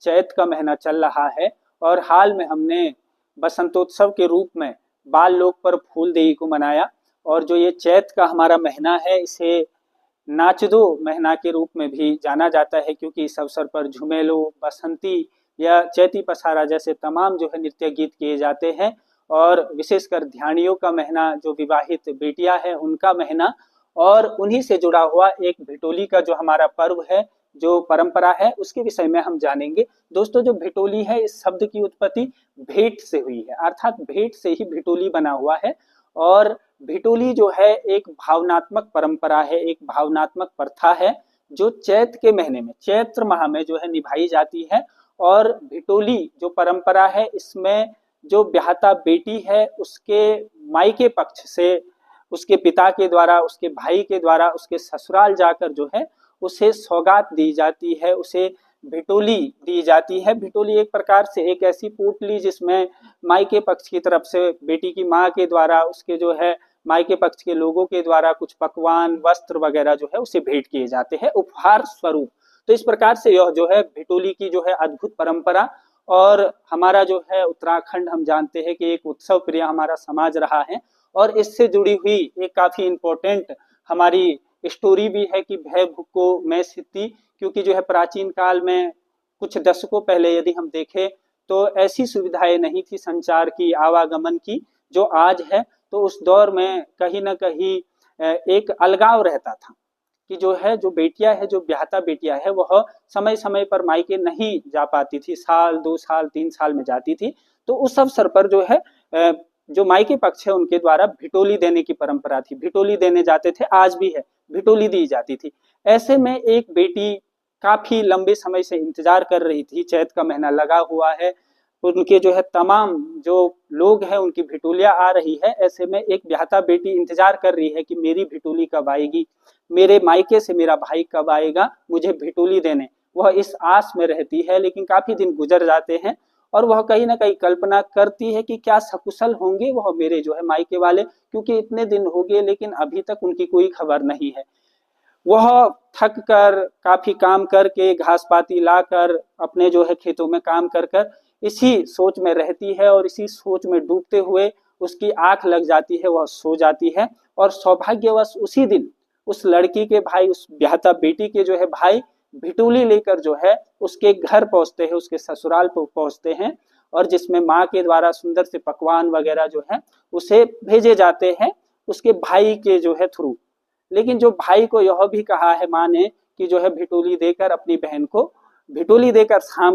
चैत का महीना चल रहा है और हाल में हमने बसंतोत्सव के रूप में बाल लोक पर फूल देवी को मनाया। और जो ये चैत का हमारा महीना है, इसे नाचदो महीना के रूप में भी जाना जाता है, क्योंकि इस अवसर पर झुमेलो, बसंती या चैती पसारा जैसे तमाम जो है नृत्य गीत किए जाते हैं। और विशेषकर ध्यानियों का महीना, जो विवाहित बेटियां हैं उनका महीना, और उन्हीं से जुड़ा हुआ एक भिटोली का जो हमारा पर्व है, जो परंपरा है, उसके विषय में हम जानेंगे। दोस्तों, जो भिटोली है, इस शब्द की उत्पत्ति भेंट से हुई है, अर्थात भेंट से ही भिटोली बना हुआ है। और भिटोली जो है एक भावनात्मक परंपरा है, एक भावनात्मक प्रथा है, जो चैत के महीने में, चैत्र माह में जो है निभाई जाती है। और भिटोली जो परंपरा है, इसमें जो ब्याहता बेटी है, उसके मायके पक्ष से, उसके पिता के द्वारा, उसके भाई के द्वारा, उसके ससुराल जाकर जो है उसे सौगात दी जाती है, उसे भिटोली दी जाती है। भिटोली एक प्रकार से एक ऐसी पोटली जिसमें मायके पक्ष की तरफ से बेटी की माँ के द्वारा, उसके जो है मायके पक्ष के लोगों के द्वारा कुछ पकवान, वस्त्र वगैरह जो है उसे भेंट किए जाते हैं उपहार स्वरूप। तो इस प्रकार से यह जो है भिटोली की जो है अद्भुत परंपरा। और हमारा जो है उत्तराखंड, हम जानते हैं कि एक उत्सव प्रिय हमारा समाज रहा है, और इससे जुड़ी हुई एक काफी इंपॉर्टेंट हमारी स्टोरी भी है कि भय भुक्को मैं सिद्धि, क्योंकि जो है प्राचीन काल में कुछ दशकों पहले यदि हम देखें तो ऐसी सुविधाएं नहीं थी संचार की, आवागमन की, जो आज है। तो उस दौर में कहीं ना कहीं एक अलगाव रहता था कि जो है, जो बेटियां है, जो ब्याहता बेटियां है, वह समय समय पर मायके नहीं जा पाती थी, साल 2 साल 3 साल में जाती थी। तो उस अवसर पर जो है जो मायके पक्ष है उनके द्वारा भिटोली देने की परंपरा थी, भिटोली देने जाते थे, आज भी है, भिटोली दी जाती थी। ऐसे में एक बेटी काफी लंबे समय से इंतजार कर रही थी, चैत का महीना लगा हुआ है, उनके जो है तमाम जो लोग हैं उनकी भिटोलियां आ रही है। ऐसे में एक ब्याहता बेटी इंतजार कर रही है कि मेरी भिटोली कब आएगी, मेरे मायके से मेरा भाई कब आएगा मुझे भिटोली देने। वह इस आस में रहती है, लेकिन काफी दिन गुजर जाते हैं और वह कहीं ना कहीं कल्पना करती है कि क्या सकुशल होंगे वह मेरे जो है मायके वाले, क्योंकि इतने दिन हो गए लेकिन अभी तक उनकी कोई खबर नहीं है। वह थक कर, काफी काम करके, घास पाती लाकर, अपने जो है खेतों में काम कर कर इसी सोच में रहती है, और इसी सोच में डूबते हुए उसकी आंख लग जाती है, वह सो जाती है। और सौभाग्यवश उसी दिन उस लड़की के भाई, उस ब्याहता बेटी के जो है भाई भिटोली लेकर जो है उसके घर पहुंचते हैं, उसके ससुराल पर पहुंचते हैं, और जिसमें माँ के द्वारा सुंदर से पकवान वगैरह जो है उसे भेजे जाते हैं उसके भाई के जो है थ्रू। लेकिन जो भाई को यह भी कहा है माँ ने कि जो है भिटोली देकर अपनी बहन को, भिटोली देकर शाम